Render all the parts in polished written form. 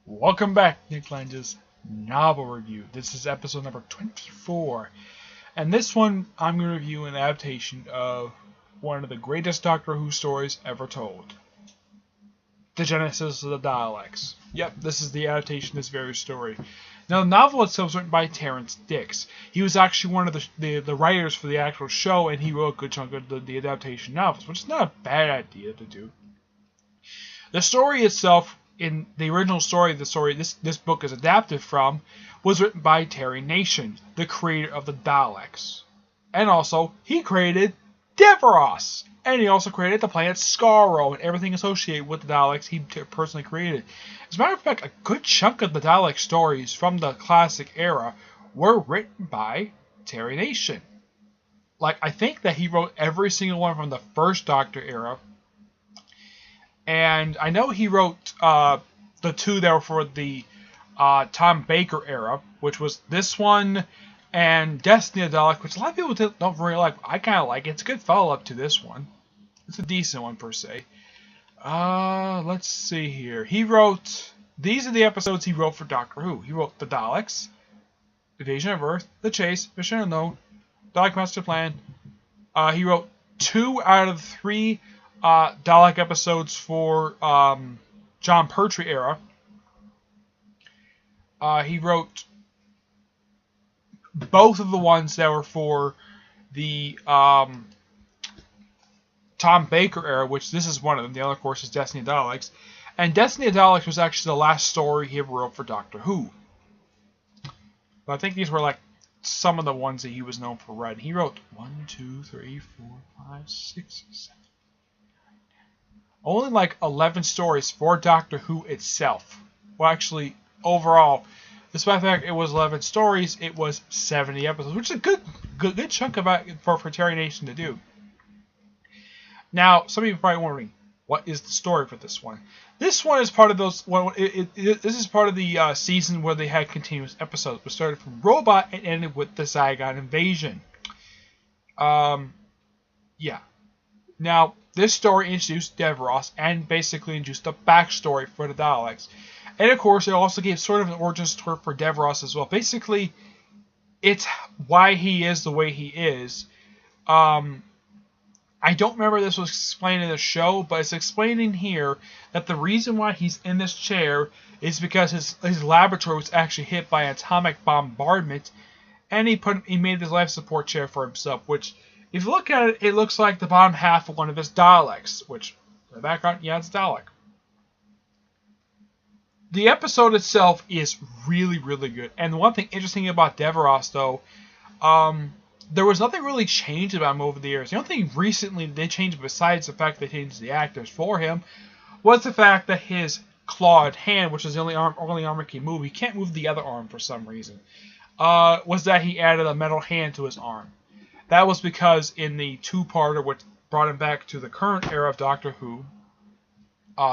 Welcome back, Nick Lenz's novel review. This is episode number 24, and this one I'm going to review an adaptation of one of the greatest Doctor Who stories ever told. The Genesis of the Daleks. Yep, this is the adaptation of this very story. Now, the novel itself was written by Terrence Dicks. He was actually one of the writers for the actual show, and he wrote a good chunk of the adaptation novels, which is not a bad idea to do. The story itself, in the original story, this book is adapted from, was written by Terry Nation, the creator of the Daleks. And also, he created Deveros! And he also created the planet Skaro and everything associated with the Daleks he personally created. As a matter of fact, a good chunk of the Dalek stories from the classic era were written by Terry Nation. Like, I think that he wrote every single one from the first Doctor era. And I know he wrote the two that were for the Tom Baker era, which was this one and Destiny of the Daleks, which a lot of people don't really like. I kind of like it. It's a good follow-up to this one. It's a decent one, per se. Let's see here. He wrote... These are the episodes he wrote for Doctor Who. He wrote The Daleks, Invasion of Earth, The Chase, Mission Unknown, Dalek Master Plan. He wrote 2 out of 3 Dalek episodes for John Pertwee era. He wrote both of the ones that were for the Tom Baker era, which this is one of them. The other, of course, is Destiny of Daleks. And Destiny of Daleks was actually the last story he ever wrote for Doctor Who. But I think these were like some of the ones that he was known for writing. He wrote 1, 2, 3, 4, 5, 6, 7. Only like 11 stories for Doctor Who itself. Well, actually, overall, despite the fact it was 11 stories, it was 70 episodes, which is a good chunk of it for Terry Nation to do. Now, some of you are probably wondering, what is the story for this one? This one is part of those. This is part of the season where they had continuous episodes. It started from Robot and ended with the Zygon invasion. Yeah. Now, this story introduced Deveros and basically introduced the backstory for the Daleks. And of course, it also gave sort of an origin story for Deveros as well. Basically, it's why he is the way he is. I don't remember if this was explained in the show, but it's explained in here that the reason why he's in this chair is because his laboratory was actually hit by an atomic bombardment, and he made this life support chair for himself, which, if you look at it, it looks like the bottom half of one of his Daleks, which, in the background, yeah, it's Dalek. The episode itself is really, really good. And the one thing interesting about Deveros, though, there was nothing really changed about him over the years. The only thing recently they changed, besides the fact they changed the actors for him, was the fact that his clawed hand, which is the only arm he can move, he can't move the other arm for some reason, was that he added a metal hand to his arm. That was because in the 2-parter, which brought him back to the current era of Doctor Who,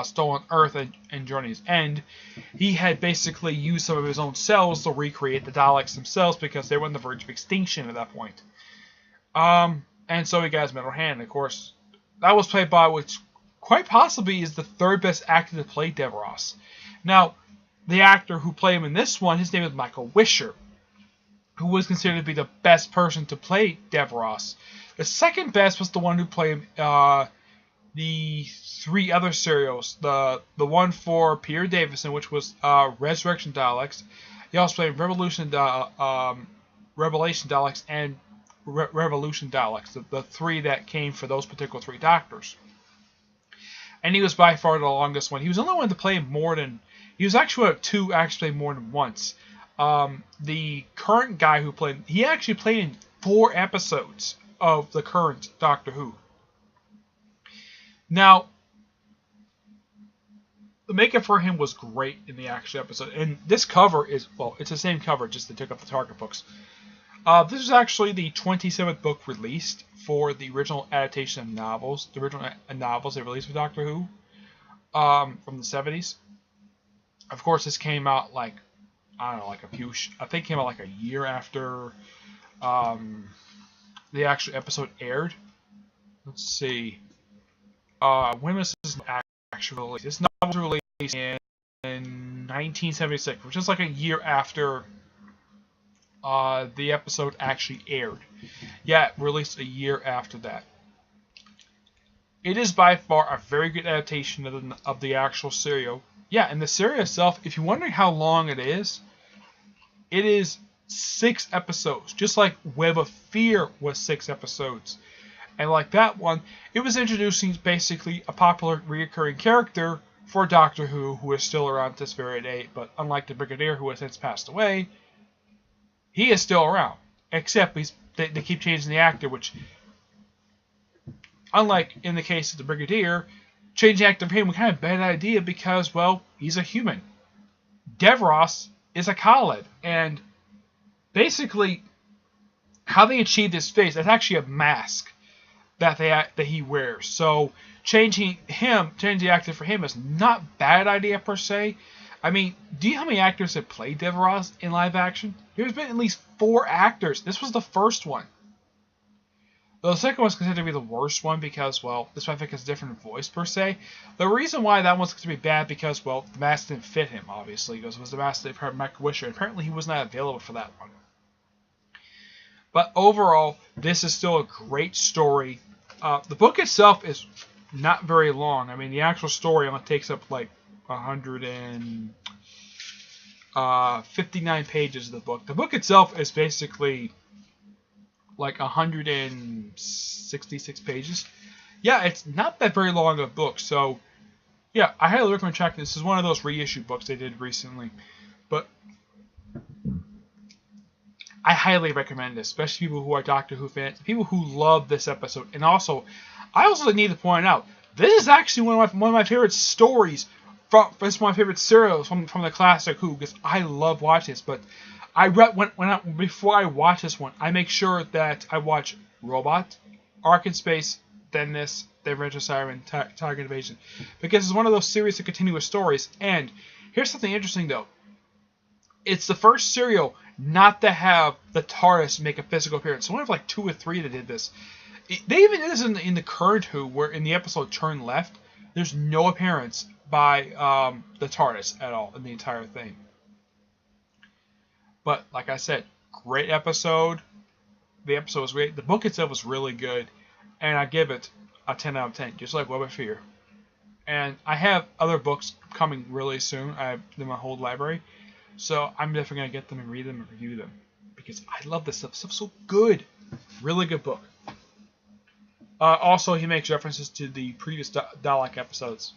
Stolen Earth and Journey's End, he had basically used some of his own cells to recreate the Daleks themselves because they were on the verge of extinction at that point. And so he got his metal hand. Of course, that was played by, which quite possibly is the 3rd best actor to play Deveros. Now, the actor who played him in this one, his name is Michael Wisher, who was considered to be the best person to play Deveros. The second best was the one who played the 3 other serials. The one for Peter Davison, which was Resurrection Daleks. He also played Revelation Daleks and Revolution Daleks, the 3 that came for those particular 3 Doctors. And he was by far the longest one. He was the only one to play more than... He was actually one of 2 actually more than once. The current guy who played... He actually played in 4 episodes of the current Doctor Who. Now, the makeup for him was great in the actual episode. And this cover is... Well, it's the same cover, just they took up the Target books. This was actually the 27th book released for the original adaptation of novels. The original novels they released for Doctor Who from the 70s. Of course, this came out like, I don't know, like I think it came out like a year after the actual episode aired. Let's see. When was this actually released? This novel was released in 1976, which is like a year after the episode actually aired. Yeah, it released a year after that. It is by far a very good adaptation of the actual serial. Yeah, and the serial itself, if you're wondering how long it is 6 episodes. Just like Web of Fear was 6 episodes. And like that one, it was introducing basically a popular recurring character for Doctor Who is still around this very day. But unlike the Brigadier, who has since passed away, he is still around. Except they keep changing the actor, which, unlike in the case of the Brigadier, changing the actor for him was kind of a bad idea because, well, he's a human. Devros is a Khalid, and basically, how they achieve this face, it's actually a mask that he wears. So changing the actor for him is not a bad idea per se. I mean, do you know how many actors have played Devros in live action? There's been at least 4 actors. This was the first one. The second one's considered to be the worst one because, well, this one I think has a different voice per se. The reason why that one's considered to be bad because, well, the mask didn't fit him, obviously, because it was the mask that had Mike Wisher, and apparently he was not available for that one. But overall, this is still a great story. The book itself is not very long. I mean, the actual story only takes up like 159 pages of the book. The book itself is basically like 166 pages. Yeah, it's not that very long of a book. So, yeah, I highly recommend checking this. This is one of those reissued books they did recently. But I highly recommend this, especially people who are Doctor Who fans, people who love this episode. And also, I also need to point out, this is actually one of my favorite stories. It's one of my favorite serials from the classic Who, because I love watching this. But before I watch this one, I make sure that I watch Robot, Ark in Space, then this, then Revenge of Cybermen, Target Invasion, because it's one of those series of continuous stories. And here's something interesting though. It's the first serial not to have the TARDIS make a physical appearance. So one of like 2 or 3 that did this. They even did this in the current Who, where in the episode Turn Left, there's no appearance by the TARDIS at all in the entire thing. But like I said, great episode. The episode was great. The book itself was really good, and I give it a 10 out of 10, just like Web of Fear. And I have other books coming really soon. I have them in my whole library. So I'm definitely going to get them and read them and review them. Because I love this stuff. This stuff's so good. Really good book. Also, he makes references to the previous Dalek episodes.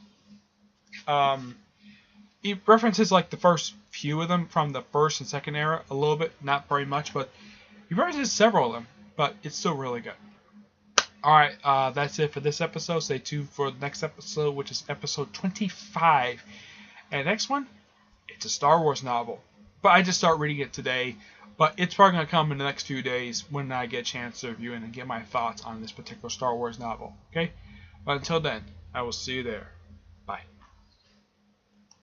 He references like the first few of them from the first and second era a little bit. Not very much, but he references several of them. But it's still really good. Alright, that's it for this episode. Stay tuned for the next episode, which is episode 25. And the next one, it's a Star Wars novel. But I just started reading it today. But it's probably going to come in the next few days when I get a chance to review it and get my thoughts on this particular Star Wars novel. Okay? But until then, I will see you there.